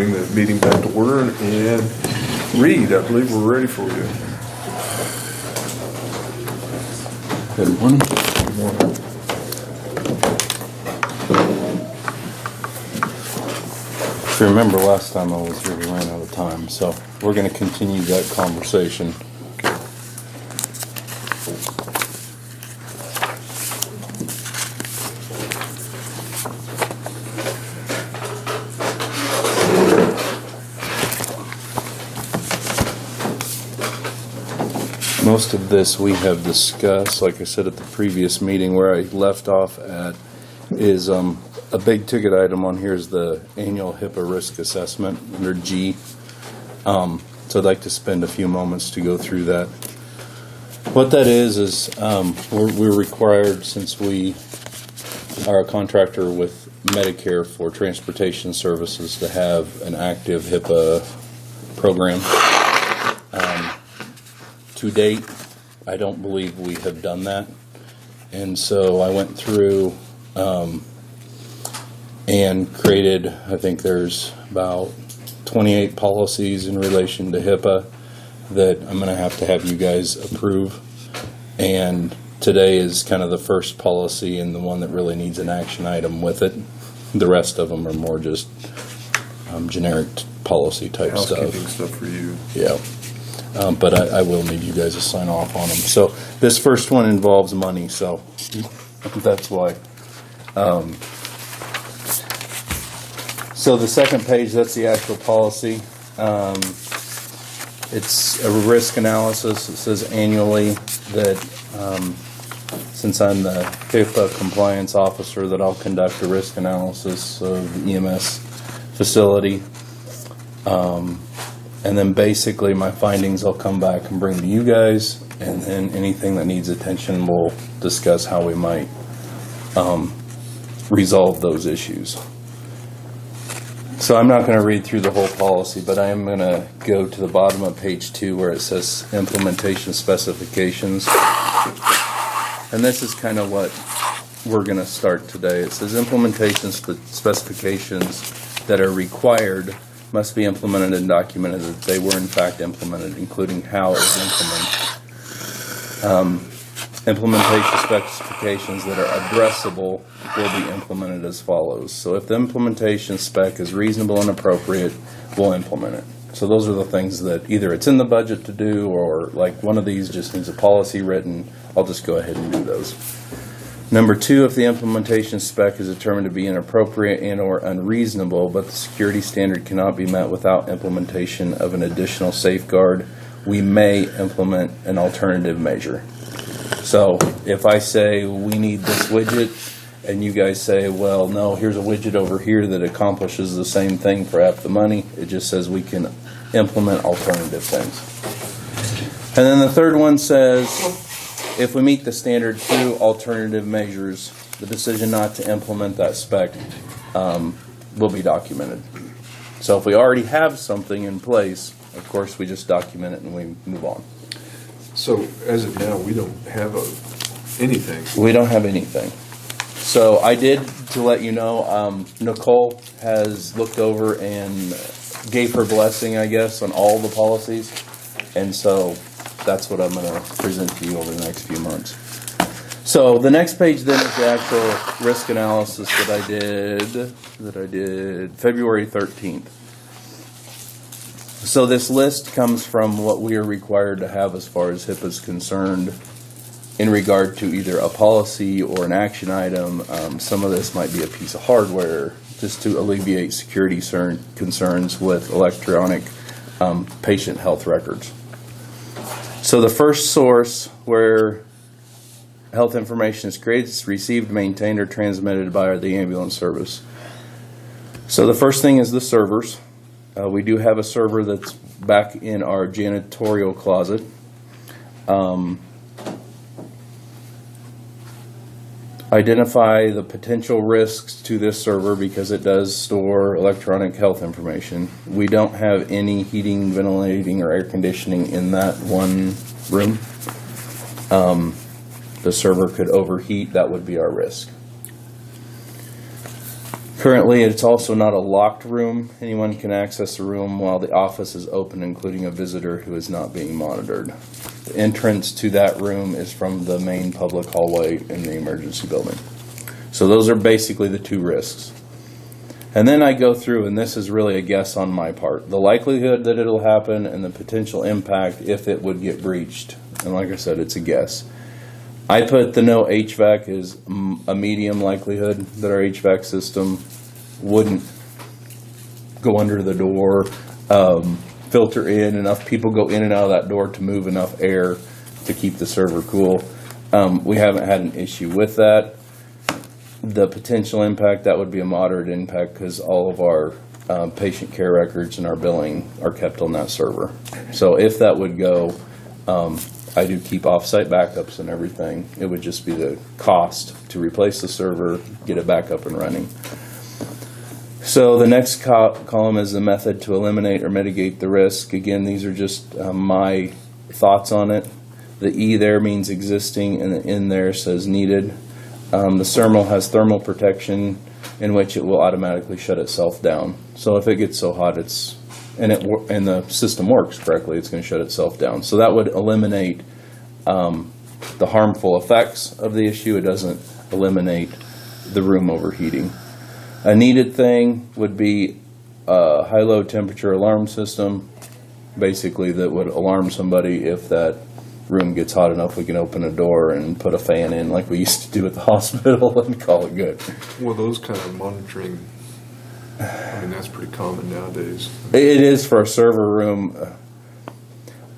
Bring the meeting back to order, and Reed, I believe we're ready for you. Good morning. Good morning. If you remember last time I was here, we ran out of time, so we're going to continue that conversation. Most of this we have discussed, like I said at the previous meeting. Where I left off at is a big ticket item on here is the annual HIPAA risk assessment under G. So I'd like to spend a few moments to go through that. What that is we're required, since we are a contractor with Medicare for transportation services, to have an active HIPAA program. To date, I don't believe we have done that, and so I went through and created, I think there's about 28 policies in relation to HIPAA that I'm going to have you guys approve, and today is kind of the first policy and the one that really needs an action item with it. The rest of them are more just generic policy type Housekeeping stuff for you. Yeah. But I will need you guys to sign off on them. So this first one involves money, so that's why. So the second page, that's the actual policy. It's a risk analysis. It says annually that since I'm the HIPAA compliance officer, that I'll conduct a risk analysis of the EMS facility. And then basically my findings I'll come back and bring to you guys, and then anything that needs attention we'll discuss how we might resolve those issues. So I'm not going to read through the whole policy, but I am going to go to the bottom of page 2 where it says implementation specifications. And this is kind of what we're going to start today. It says implementation specifications that are required must be implemented and documented that they were in fact implemented, including how it was implemented. Implementation specifications that are addressable will be implemented as follows. So if the implementation spec is reasonable and appropriate, we'll implement it. So those are the things that either it's in the budget to do, or like one of these just needs a policy written, I'll just go ahead and do those. Number 2, if the implementation spec is determined to be inappropriate and or unreasonable, but the security standard cannot be met without implementation of an additional safeguard, we may implement an alternative measure. So if I say we need this widget, and you guys say, well, no, here's a widget over here that accomplishes the same thing for half the money, it just says we can implement alternative things. And then the third one says, if we meet the standard through alternative measures, the decision not to implement that spec will be documented. So if we already have something in place, of course we just document it and we move on. So as of now, we don't have anything. We don't have anything. So I did, to let you know, Nicole has looked over and gave her blessing, I guess, on all the policies. And so that's what I'm going to present to you over the next few months. So the next page then is the actual risk analysis that I did February 13th. So this list comes from what we are required to have as far as HIPAA is concerned in regard to either a policy or an action item. Some of this might be a piece of hardware just to alleviate security concerns with electronic patient health records. So the first source where health information is created is received, maintained, or transmitted by the ambulance service. So the first thing is the servers. We do have a server that's back in our janitorial closet. Identify the potential risks to this server because it does store electronic health information. We don't have any heating, ventilating, or air conditioning in that one room. The server could overheat. That would be our risk. Currently, it's also not a locked room. Anyone can access the room while the office is open, including a visitor who is not being monitored. The entrance to that room is from the main public hallway in the emergency building. So those are basically the two risks. And then I go through, and this is really a guess on my part, the likelihood that it'll happen and the potential impact if it would get breached. And like I said, it's a guess. I put the no HVAC as a medium likelihood that our HVAC system wouldn't go under the door, filter in, enough people go in and out of that door to move enough air to keep the server cool. We haven't had an issue with that. The potential impact, that would be a moderate impact because all of our patient care records and our billing are kept on that server. So if that would go, I do keep off-site backups and everything. It would just be the cost to replace the server, get it back up and running. So the next column is the method to eliminate or mitigate the risk. Again, these are just my thoughts on it. The E there means existing, and the N there says needed. The thermal has thermal protection in which it will automatically shut itself down. So if it gets so hot and the system works correctly, it's going to shut itself down. So that would eliminate the harmful effects of the issue. It doesn't eliminate the room overheating. A needed thing would be a high-low temperature alarm system, basically that would alarm somebody if that room gets hot enough. We can open a door and put a fan in like we used to do at the hospital and call it good. Well, those kind of monitoring, I mean, that's pretty common nowadays. It is for a server room.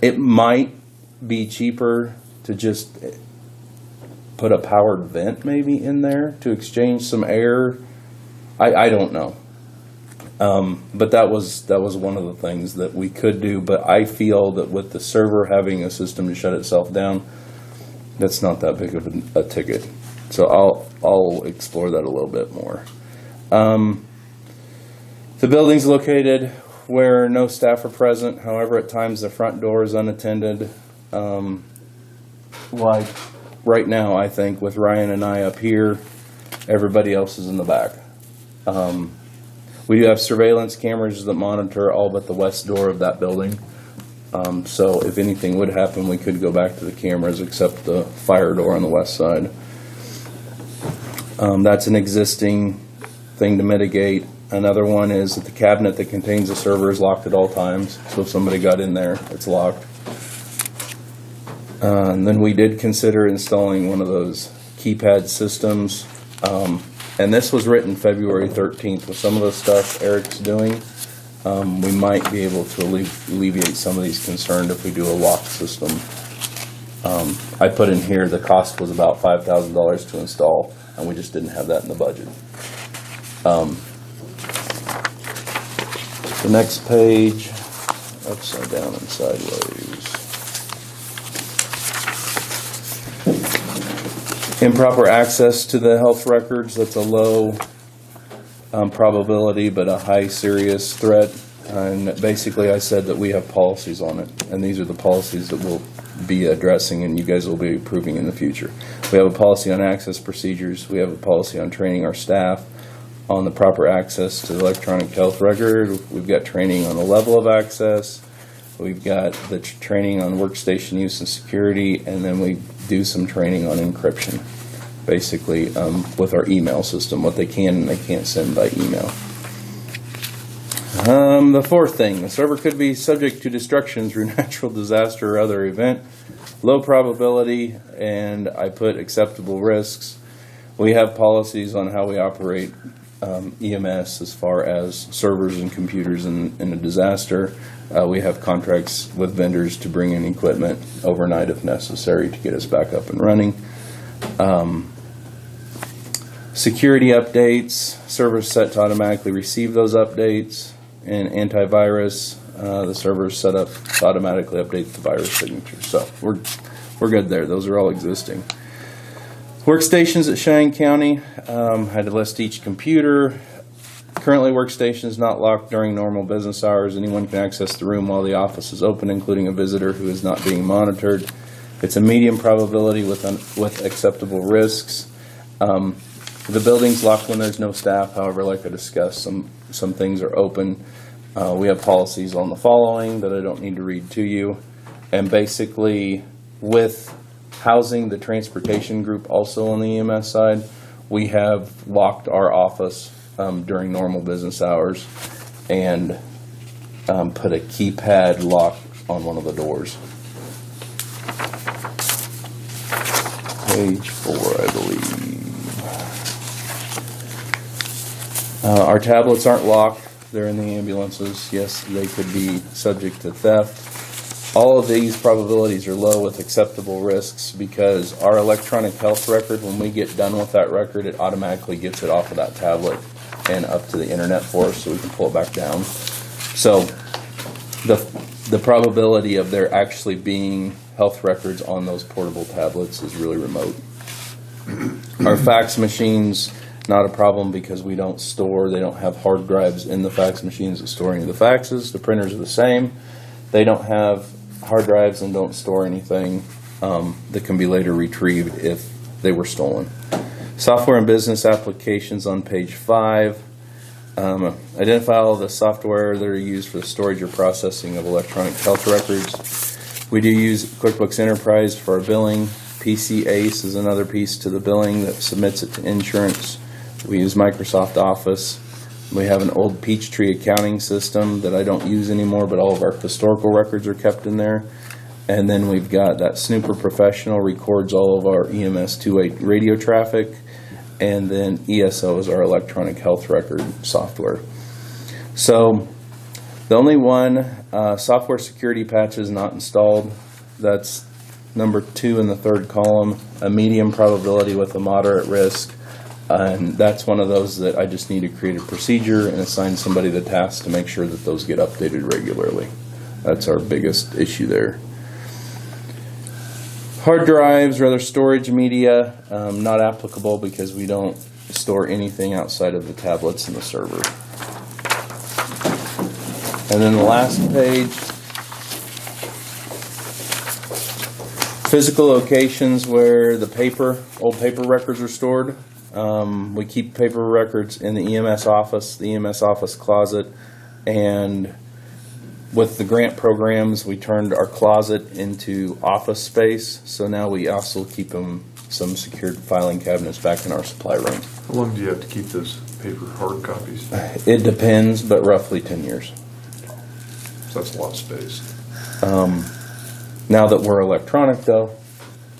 It might be cheaper to just put a powered vent maybe in there to exchange some air. I don't know. But that was one of the things that we could do. But I feel that with the server having a system to shut itself down, that's not that big of a ticket. So I'll explore that a little bit more. The building's located where no staff are present. However, at times the front door is unattended. Like right now, I think with Ryan and I up here, everybody else is in the back. We do have surveillance cameras that monitor all but the west door of that building. So if anything would happen, we could go back to the cameras except the fire door on the west side. That's an existing thing to mitigate. Another one is that the cabinet that contains the server is locked at all times. So if somebody got in there, it's locked. And then we did consider installing one of those keypad systems. And this was written February 13th. With some of the stuff Eric's doing, we might be able to alleviate some of these concerns if we do a lock system. I put in here the cost was about $5,000 to install, and we just didn't have that in the budget. The next page, upside down and sideways. Improper access to the health records, that's a low probability but a high serious threat. And basically I said that we have policies on it, and these are the policies that we'll be addressing and you guys will be approving in the future. We have a policy on access procedures. We have a policy on training our staff on the proper access to the electronic health record. We've got training on the level of access. We've got the training on workstation use and security, and then we do some training on encryption, basically with our email system, what they can and they can't send by email. The fourth thing, the server could be subject to destruction through natural disaster or other event. Low probability, and I put acceptable risks. We have policies on how we operate EMS as far as servers and computers in a disaster. We have contracts with vendors to bring in equipment overnight if necessary to get us back up and running. Security updates, servers set to automatically receive those updates. And antivirus, the server is set up to automatically update the virus signature. So we're good there. Those are all existing. Workstations at Cheyenne County, had to list each computer. Currently, workstation is not locked during normal business hours. Anyone can access the room while the office is open, including a visitor who is not being monitored. It's a medium probability with acceptable risks. The building's locked when there's no staff. However, like I discussed, some things are open. We have policies on the following that I don't need to read to you. And basically, with housing the transportation group also on the EMS side, we have locked our office during normal business hours and put a keypad lock on one of the doors. Page 4, I believe. Our tablets aren't locked. They're in the ambulances. Yes, they could be subject to theft. All of these probabilities are low with acceptable risks because our electronic health record, when we get done with that record, it automatically gets it off of that tablet and up to the internet for us so we can pull it back down. So the probability of there actually being health records on those portable tablets is really remote. Our fax machines, not a problem because we don't store, they don't have hard drives in the fax machines that store any of the faxes. The printers are the same. They don't have hard drives and don't store anything that can be later retrieved if they were stolen. Software and business applications on page 5. Identify all the software that are used for the storage or processing of electronic health records. We do use QuickBooks Enterprise for our billing. PC Ace is another piece to the billing that submits it to insurance. We use Microsoft Office. We have an old Peachtree accounting system that I don't use anymore, but all of our historical records are kept in there. And then we've got that Snooper Professional records all of our EMS 2.8 radio traffic. And then ESO is our electronic health record software. So the only one, software security patch is not installed. That's number 2 in the third column, a medium probability with a moderate risk. And that's one of those that I just need to create a procedure and assign somebody the task to make sure that those get updated regularly. That's our biggest issue there. Hard drives, or other storage media, not applicable because we don't store anything outside of the tablets and the server. And then the last page, physical locations where the old paper records are stored. We keep paper records in the EMS office closet, and with the grant programs, we turned our closet into office space, so now we also keep some secured filing cabinets back in our supply room. How long do you have to keep those paper hard copies? It depends, but roughly 10 years. So that's a lot of space. Now that we're electronic, though,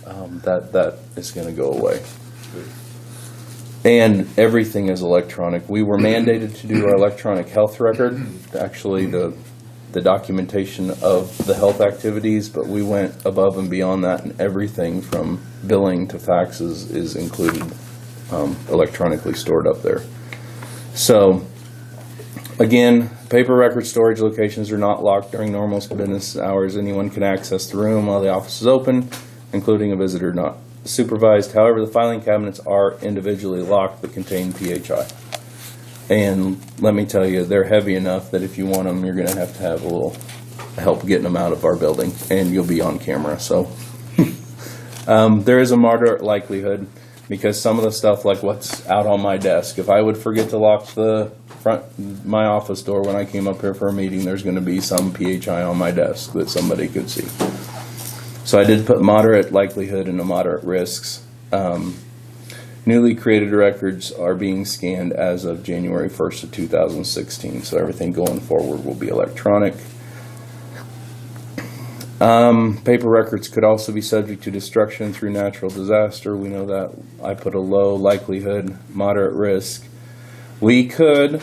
that is going to go away. And everything is electronic. We were mandated to do our electronic health record, actually the documentation of the health activities, but we went above and beyond that, and everything from billing to faxes is included electronically stored up there. So, again, paper record storage locations are not locked during normal business hours. Anyone can access the room while the office is open, including a visitor not supervised. However, the filing cabinets are individually locked but contain PHI. And let me tell you, they're heavy enough that if you want them, you're going to have a little help getting them out of our building, and you'll be on camera. So there is a moderate likelihood because some of the stuff like what's out on my desk, if I would forget to lock my office door when I came up here for a meeting, there's going to be some PHI on my desk that somebody could see. So I did put moderate likelihood and a moderate risks. Newly created records are being scanned as of January 1st of 2016, so everything going forward will be electronic. Paper records could also be subject to destruction through natural disaster. We know that. I put a low likelihood, moderate risk. We could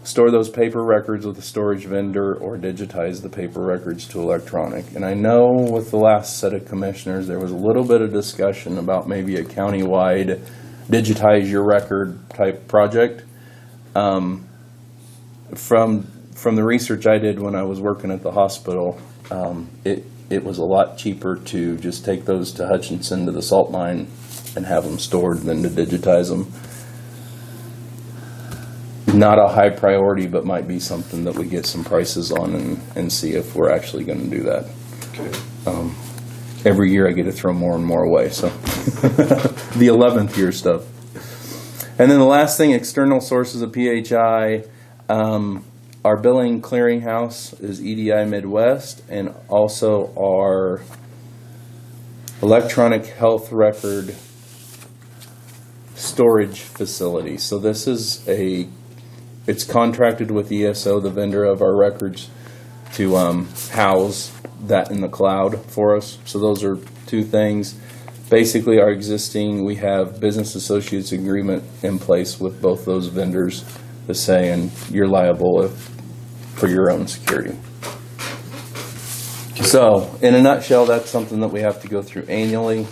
store those paper records with a storage vendor or digitize the paper records to electronic. And I know with the last set of commissioners, there was a little bit of discussion about maybe a county-wide digitize your record type project. From the research I did when I was working at the hospital, it was a lot cheaper to just take those to Hutchinson to the salt mine and have them stored than to digitize them. Not a high priority, but might be something that we get some prices on and see if we're actually going to do that. Okay. Every year I get to throw more and more away, so the 11th year stuff. And then the last thing, external sources of PHI. Our billing clearinghouse is EDI Midwest, and also our electronic health record storage facility. So this is it's contracted with ESO, the vendor of our records, to house that in the cloud for us. So those are two things. Basically, we have business associates agreement in place with both those vendors, the saying you're liable for your own security. So, in a nutshell, that's something that we have to go through annually.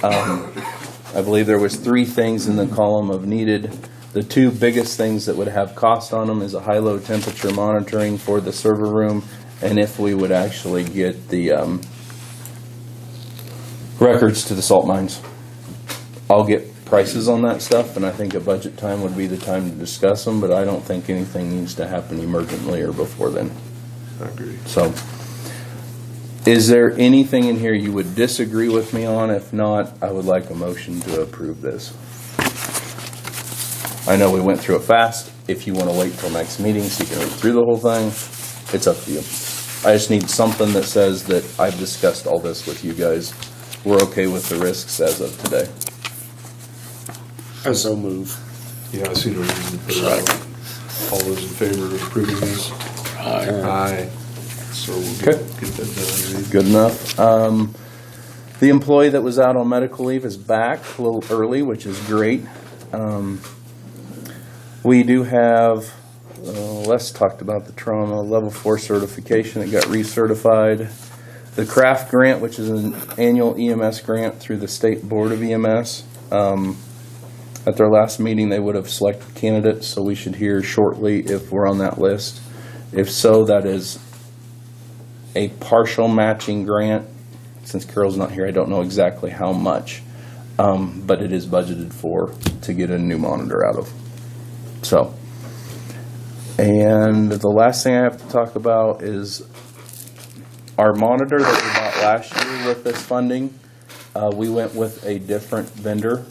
I believe there was 3 things in the column of needed. The 2 biggest things that would have cost on them is a high-low temperature monitoring for the server room, and if we would actually get the records to the salt mines. I'll get prices on that stuff, and I think at budget time would be the time to discuss them, but I don't think anything needs to happen emergently or before then. I agree. So, is there anything in here you would disagree with me on? If not, I would like a motion to approve this. I know we went through it fast. If you want to wait till next meeting so you can read through the whole thing, it's up to you. I just need something that says that I've discussed all this with you guys. We're okay with the risks as of today. I so move. Yeah, I see no reason for that. All those in favor of approving this? Aye. So we'll get that done. Good enough. The employee that was out on medical leave is back a little early, which is great. We do have, Les talked about the trauma level 4 certification that got recertified. The CRAFT grant, which is an annual EMS grant through the State Board of EMS. At their last meeting, they would have selected candidates, so we should hear shortly if we're on that list. If so, that is a partial matching grant. Since Carol's not here, I don't know exactly how much, but it is budgeted for to get a new monitor out of. So, and the last thing I have to talk about is our monitor that we bought last year with this funding. We went with a different vendor.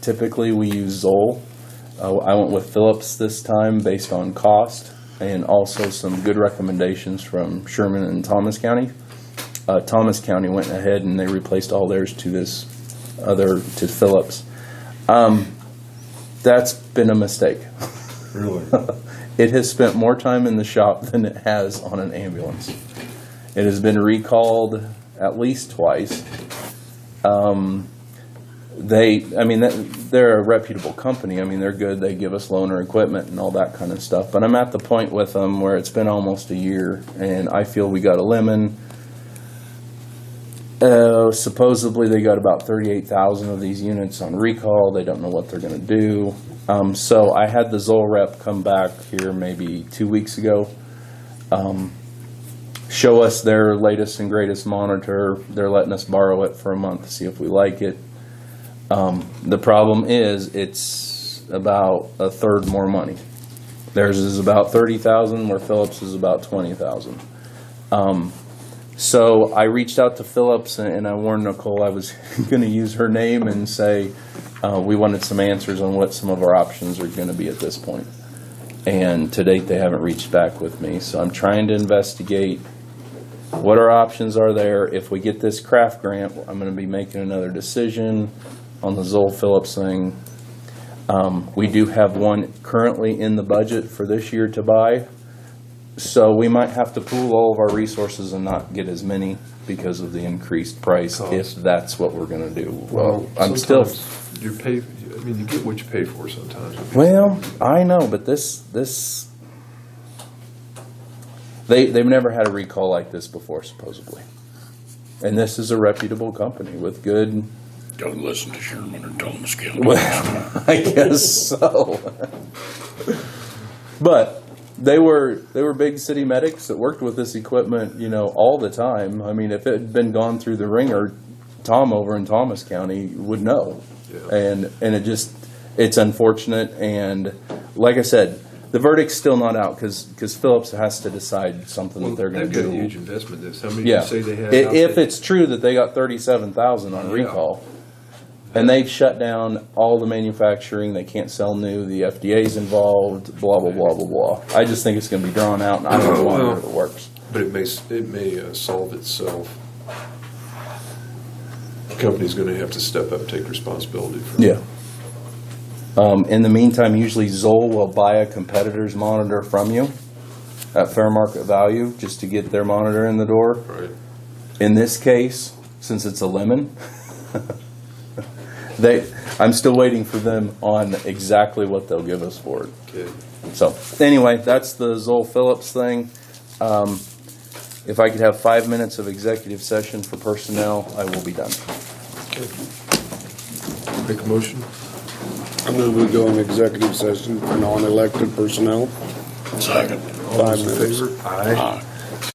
Typically, we use Zoll. I went with Philips this time based on cost and also some good recommendations from Sherman and Thomas County. Thomas County went ahead and they replaced all theirs to Philips. That's been a mistake. Really? It has spent more time in the shop than it has on an ambulance. It has been recalled at least twice. They're a reputable company. I mean, they're good. They give us loaner equipment and all that kind of stuff. But I'm at the point with them where it's been almost a year, and I feel we got a lemon. Supposedly they got about 38,000 of these units on recall. They don't know what they're going to do. So I had the Zoll rep come back here maybe 2 weeks ago, show us their latest and greatest monitor. They're letting us borrow it for a month to see if we like it. The problem is it's about a third more money. Theirs is about 30,000, where Philips is about 20,000. So I reached out to Philips and I warned Nicole I was going to use her name and say we wanted some answers on what some of our options are going to be at this point. And to date, they haven't reached back with me. So I'm trying to investigate what our options are there. If we get this CRAFT grant, I'm going to be making another decision on the Zoll Philips thing. We do have one currently in the budget for this year to buy. So we might have to pool all of our resources and not get as many because of the increased price, if that's what we're going to do. Well, I'm still... You get what you pay for sometimes. Well, I know, but they've never had a recall like this before, supposedly. And this is a reputable company with good... Don't listen to Sherman or Thomas County. Well, I guess so. But they were big city medics that worked with this equipment, all the time. I mean, if it had been gone through the ringer, Tom over in Thomas County would know. Yeah. And it's unfortunate. And like I said, the verdict's still not out because Philips has to decide something that they're going to do. They've got a huge investment. How many do you say they had? If it's true that they got 37,000 on recall. And they've shut down all the manufacturing. They can't sell new. The FDA's involved. Blah blah blah blah blah. I just think it's going to be drawn out, and I don't know why it works. But it may solve itself. The company's going to have to step up and take responsibility for it. Yeah. In the meantime, usually Zoll will buy a competitor's monitor from you at fair market value just to get their monitor in the door. Right. In this case, since it's a lemon, I'm still waiting for them on exactly what they'll give us for it. Okay. So anyway, that's the Zoll Phillips thing. If I could have 5 minutes of executive session for personnel, I will be done. Okay. Make a motion? I move we go in executive session for non-elected personnel. Second. All those in 5 minutes. favor? Aye. Aye.